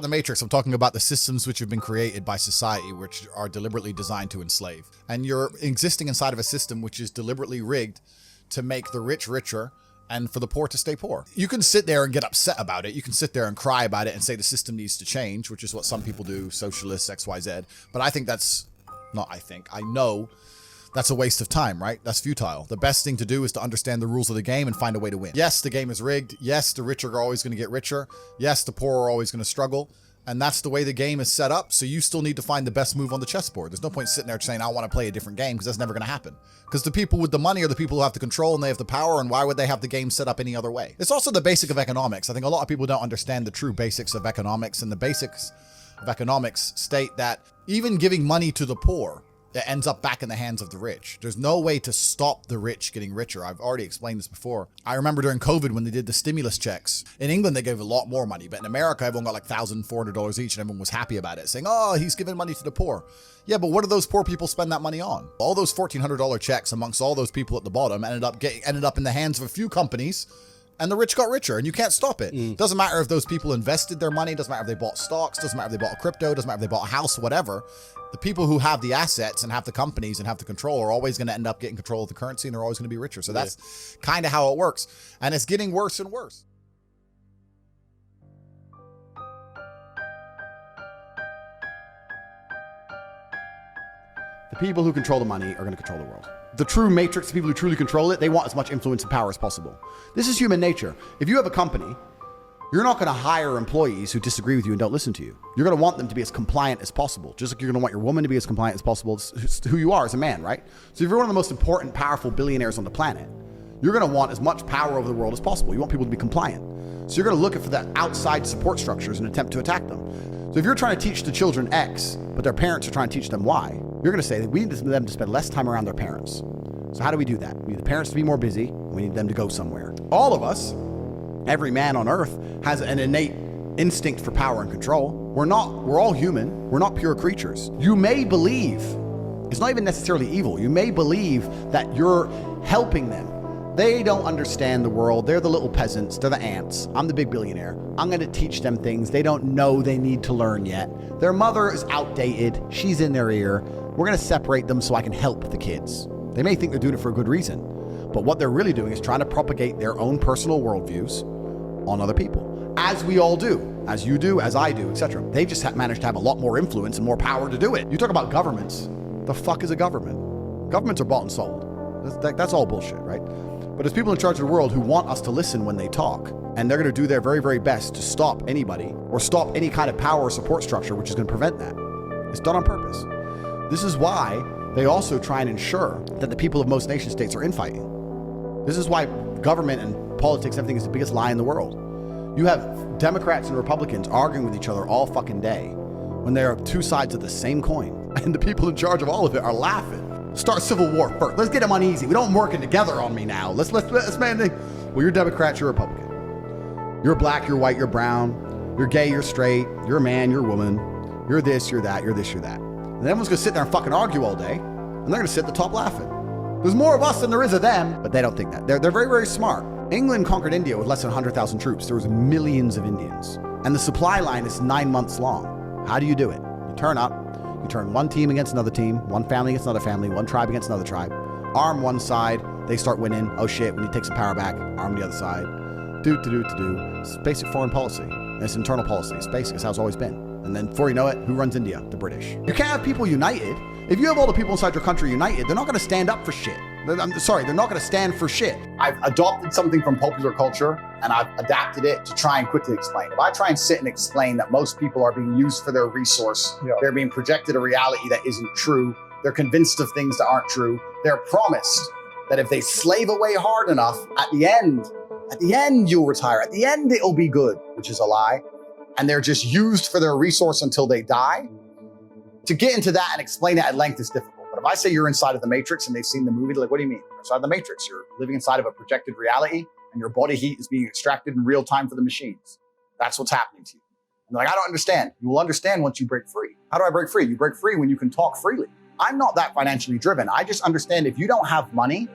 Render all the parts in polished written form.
The Matrix, I'm talking about the systems which have been created by society, which are deliberately designed to enslave. And you're existing inside of a system which is deliberately rigged to make the rich richer and for the poor to stay poor. You can sit there and get upset about it. You can sit there and cry about it and say the system needs to change, which is what some people do, socialists, XYZ. But I think that's, I know that's a waste of time, right? That's futile. The best thing to do is to understand the rules of the game and find a way to win. Yes, the game is rigged. Yes, the rich are always going to get richer. Yes, the poor are always going to struggle. And that's the way the game is set up. So you still need to find the best move on the chessboard. There's no point sitting there saying, I want to play a different game, because that's never going to happen. Because the people with the money are the people who have the control and they have the power. And why would they have the game set up any other way? It's also the basic of economics. I think a lot of people don't understand the true basics of economics. And the basics of economics state that even giving money to the poor, it ends up back in the hands of the rich. There's no way to stop the rich getting richer. I've already explained this before. I remember during COVID when they did the stimulus checks. In England, they gave a lot more money, but in America, everyone got like $1,400 each and everyone was happy about it, saying, oh, he's giving money to the poor. Yeah, but what do those poor people spend that money on? All those $1,400 checks amongst all those people at the bottom ended up in the hands of a few companies, and the rich got richer, and you can't stop it. Doesn't matter if those people invested their money, doesn't matter if they bought stocks, doesn't matter if they bought crypto, doesn't matter if they bought a house, whatever. The people who have the assets and have the companies and have the control are always going to end up getting control of the currency, and they're always going to be richer. So that's kind of how it works. And it's getting worse and worse. The people who control the money are going to control the world. The true matrix, the people who truly control it, they want as much influence and power as possible. This is human nature. If you have a company, you're not going to hire employees who disagree with you and don't listen to you. You're going to want them to be as compliant as possible, just like you're going to want your woman to be as compliant as possible. It's who you are as a man, right? So if you're one of the most important, powerful billionaires on the planet, you're going to want as much power over the world as possible. You want people to be compliant. So you're going to look for that outside support structures and attempt to attack them. So if you're trying to teach the children X, but their parents are trying to teach them Y, you're going to say that we need them to spend less time around their parents. So how do we do that? We need the parents to be more busy. We need them to go somewhere. All of us, every man on earth, has an innate instinct for power and control. We're all human. We're not pure creatures. You may believe, it's not even necessarily evil. You may believe that you're helping them. They don't understand the world. They're the little peasants. They're the ants. I'm the big billionaire. I'm going to teach them things they don't know they need to learn yet. Their mother is outdated. She's in their ear. We're going to separate them so I can help the kids. They may think they're doing it for a good reason, but what they're really doing is trying to propagate their own personal worldviews on other people, as we all do, as you do, as I do, etc. They just managed to have a lot more influence and more power to do it. You talk about governments. The fuck is a government? Governments are bought and sold. That's all bullshit, right? But there's people in charge of the world who want us to listen when they talk, and they're going to do their very, very best to stop anybody or stop any kind of power or support structure which is going to prevent that. It's done on purpose. This is why they also try and ensure that the people of most nation states are infighting. This is why government and politics, everything is the biggest lie in the world. You have Democrats and Republicans arguing with each other all fucking day when they are two sides of the same coin. And the people in charge of all of it are laughing. Start civil war first. Let's get them uneasy. We don't working together on me now. Let's man. Well, you're Democrat, you're Republican. You're black, you're white, you're brown. You're gay, you're straight. You're a man, you're a woman. You're this, you're that, you're this, you're that. And everyone's gonna sit there and fucking argue all day, and they're gonna sit at the top laughing. There's more of us than there is of them, but they don't think that. They're very, very smart. England conquered India with less than 100,000 troops. There was millions of Indians. And the supply line is 9 months long. How do you do it? You turn up, you turn one team against another team, one family against another family, one tribe against another tribe. Arm one side, they start winning. Oh shit, we need to take some power back. Arm the other side. Do. It's basic foreign policy. And it's internal policy. It's basic. It's how it's always been. And then before you know it, who runs India? The British. You can't have people united. If you have all the people inside your country united, they're not going to stand up for shit. They're not going to stand for shit. I've adopted something from popular culture and I've adapted it to try and quickly explain. If I try and sit and explain that most people are being used for their resource, they're being projected a reality that isn't true, they're convinced of things that aren't true, they're promised that if they slave away hard enough, at the end you'll retire. At the end it'll be good, which is a lie. And they're just used for their resource until they die. To get into that and explain it at length is difficult. But if I say you're inside of the Matrix and they've seen the movie, they're like, what do you mean? You're inside of the Matrix. You're living inside of a projected reality and your body heat is being extracted in real time for the machines. That's what's happening to you. And they're like, I don't understand. You will understand once you break free. How do I break free? You break free when you can talk freely. I'm not that financially driven. I just understand if you don't have money,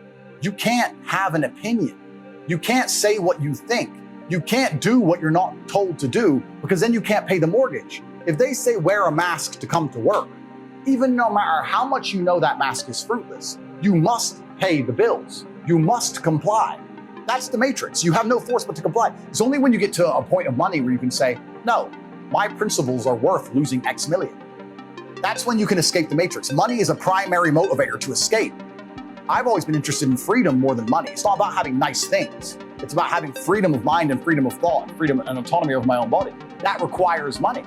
you can't have an opinion. You can't say what you think. You can't do what you're not told to do because then you can't pay the mortgage. If they say wear a mask to come to work, even no matter how much you know that mask is fruitless, you must pay the bills. You must comply. That's the matrix. You have no force but to comply. It's only when you get to a point of money where you can say, no, my principles are worth losing X million. That's when you can escape the matrix. Money is a primary motivator to escape. I've always been interested in freedom more than money. It's not about having nice things. It's about having freedom of mind and freedom of thought, and freedom and autonomy of my own body. That requires money.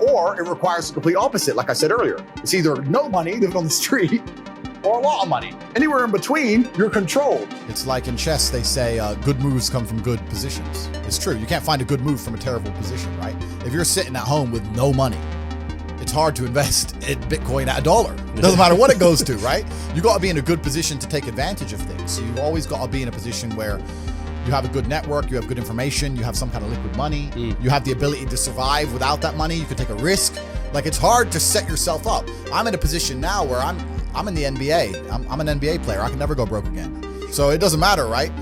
Or it requires the complete opposite, like I said earlier. It's either no money, living on the street, or a lot of money. Anywhere in between, you're controlled. It's like in chess, they say good moves come from good positions. It's true. You can't find a good move from a terrible position, right? If you're sitting at home with no money, it's hard to invest in Bitcoin at $1. Doesn't matter what it goes to, right? You got to be in a good position to take advantage of things. So you've always got to be in a position where you have a good network, you have good information, you have some kind of liquid money, you have the ability to survive without that money, you can take a risk. Like, it's hard to set yourself up. I'm in a position now where I'm in the NBA. I'm an NBA player. I can never go broke again. So it doesn't matter, right?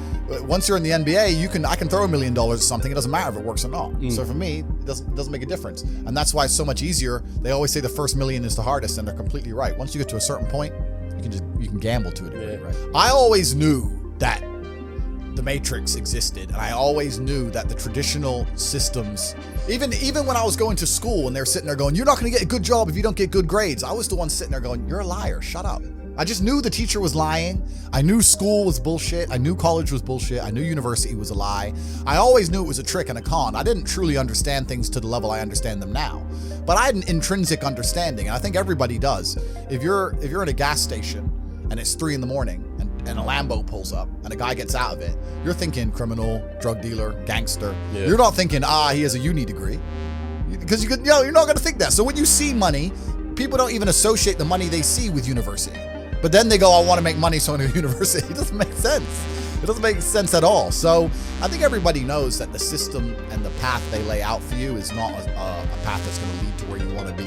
Once you're in the NBA, I can throw $1 million at something. It doesn't matter if it works or not. So for me, it doesn't make a difference. And that's why it's so much easier. They always say the first million is the hardest, and they're completely right. Once you get to a certain point, you can gamble to a degree, right? I always knew that the matrix existed, and I always knew that the traditional systems, even when I was going to school and they're sitting there going, you're not going to get a good job if you don't get good grades, I was the one sitting there going, you're a liar, shut up. I just knew the teacher was lying. I knew school was bullshit. I knew college was bullshit. I knew university was a lie. I always knew it was a trick and a con. I didn't truly understand things to the level I understand them now, but I had an intrinsic understanding, and I think everybody does. If you're in a gas station and it's 3 a.m. and a Lambo pulls up and a guy gets out of it, you're thinking criminal, drug dealer, gangster. You're not thinking, he has a uni degree, because you're not going to think that. So when you see money, people don't even associate the money they see with university. But then they go, I want to make money, so I'm going to university. It doesn't make sense. It doesn't make sense at all. So I think everybody knows that the system and the path they lay out for you is not a path that's going to lead to where you want to be.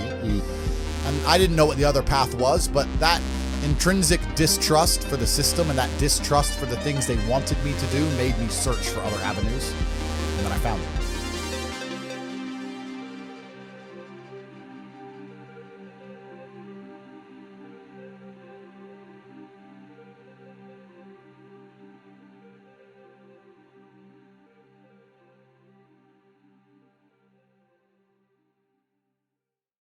And I didn't know what the other path was, but that intrinsic distrust for the system and that distrust for the things they wanted me to do made me search for other avenues. And then I found them.